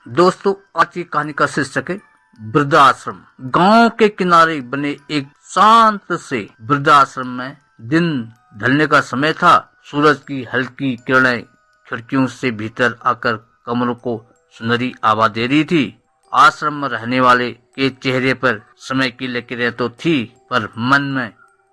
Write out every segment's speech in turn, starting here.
दोस्तों, आज की कहानी का शीर्षक है वृद्धाश्रम। गांव के किनारे बने एक शांत से वृद्धाश्रम में दिन ढलने का समय था। सूरज की हल्की किरणें खिड़कियों से भीतर आकर कमरों को सुनहरी आभा दे रही थी। आश्रम में रहने वाले के चेहरे पर समय की लकीरें तो थी, पर मन में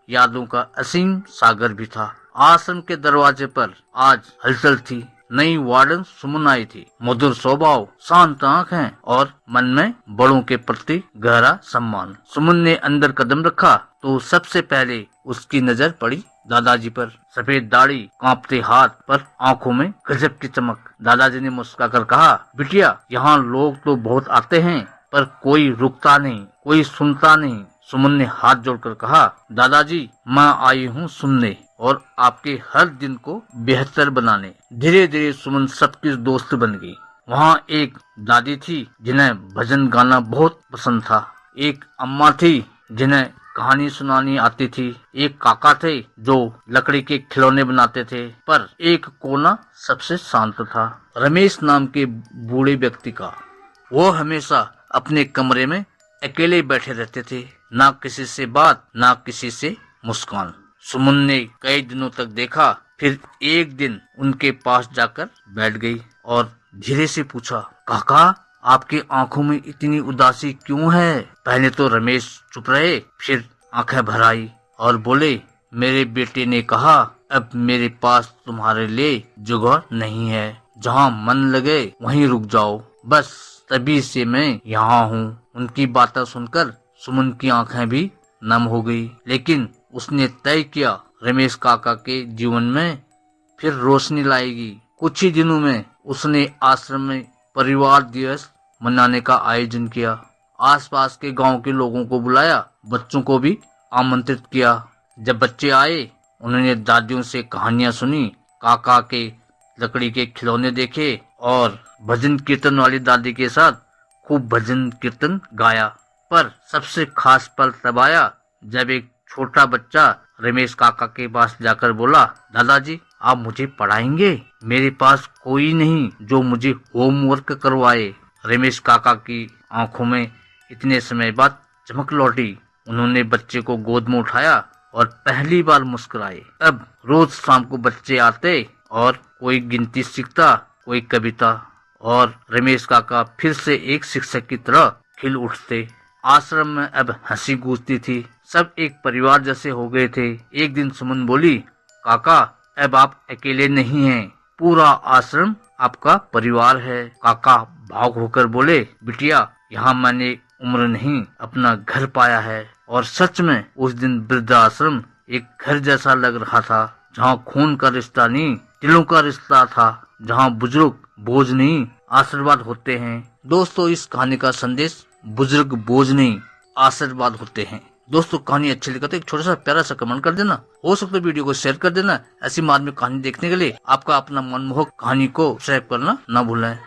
यादों का असीम सागर भी था। आश्रम के दरवाजे पर आज हलचल थी। नई वार्डन सुमन आई थी। मधुर स्वभाव, शांत आंखें और मन में बड़ों के प्रति गहरा सम्मान। सुमन ने अंदर कदम रखा तो सबसे पहले उसकी नजर पड़ी दादाजी पर। सफेद दाढ़ी, कांपते हाथ, पर आंखों में गजब की चमक। दादाजी ने मुस्कुराकर कहा, बिटिया, यहाँ लोग तो बहुत आते हैं, पर कोई रुकता नहीं, कोई सुनता नहीं। सुमन ने हाथ जोड़कर कहा, दादाजी, मैं आई हूँ सुनने और आपके हर दिन को बेहतर बनाने। धीरे धीरे सुमन सबकी दोस्त बन गई। वहाँ एक दादी थी जिन्हें भजन गाना बहुत पसंद था। एक अम्मा थी जिन्हें कहानी सुनानी आती थी। एक काका थे जो लकड़ी के खिलौने बनाते थे। पर एक कोना सबसे शांत था, रमेश नाम के बूढ़े व्यक्ति का। वो हमेशा अपने कमरे में अकेले बैठे रहते थे, ना किसी से बात, ना किसी से मुस्कान। सुमन ने कई दिनों तक देखा, फिर एक दिन उनके पास जाकर बैठ गई और धीरे से पूछा, काका, आपकी आंखों में इतनी उदासी क्यों है? पहले तो रमेश चुप रहे, फिर आंखें भर आई और बोले, मेरे बेटे ने कहा, अब मेरे पास तुम्हारे लिए जगह नहीं है। जहाँ मन लगे वहीं रुक जाओ। बस तभी से मैं यहाँ हूँ। उनकी बातें सुनकर सुमन की आंखें भी नम हो गई, लेकिन उसने तय किया, रमेश काका के जीवन में फिर रोशनी लाएगी। कुछ ही दिनों में उसने आश्रम में परिवार दिवस मनाने का आयोजन किया। आसपास के गांव के लोगों को बुलाया, बच्चों को भी आमंत्रित किया। जब बच्चे आए, उन्होंने दादियों से कहानियां सुनी, काका के लकड़ी के खिलौने देखे और भजन कीर्तन वाली दादी के साथ खूब भजन कीर्तन गाया। पर सबसे खास पल तब आया जब एक छोटा बच्चा रमेश काका के पास जाकर बोला, दादाजी, आप मुझे पढ़ाएंगे? मेरे पास कोई नहीं जो मुझे होमवर्क करवाए। रमेश काका की आंखों में इतने समय बाद चमक लौटी। उन्होंने बच्चे को गोद में उठाया और पहली बार मुस्कुराए। अब रोज शाम को बच्चे आते और कोई गिनती सीखता, कोई कविता, और रमेश काका फिर से एक शिक्षक की तरह खिल उठते। आश्रम में अब हंसी गूंजती थी। सब एक परिवार जैसे हो गए थे। एक दिन सुमन बोली, काका, अब आप अकेले नहीं हैं, पूरा आश्रम आपका परिवार है। काका भावुक होकर बोले, बिटिया, यहाँ मैंने उम्र नहीं, अपना घर पाया है। और सच में उस दिन वृद्धाश्रम एक घर जैसा लग रहा था, जहाँ खून का रिश्ता नहीं, दिलों का रिश्ता था, जहाँ बुजुर्ग बोझ नहीं, आशीर्वाद होते हैं। दोस्तों, इस कहानी का संदेश, बुजुर्ग बोझ नहीं, आशीर्वाद होते हैं। दोस्तों, कहानी अच्छी लगी तो एक छोटा सा प्यारा सा कमेंट कर देना। हो सकता है वीडियो को शेयर कर देना। ऐसी मार्मिक कहानी देखने के लिए आपका अपना मनमोहक कहानी को सब्सक्राइब करना ना भूलें।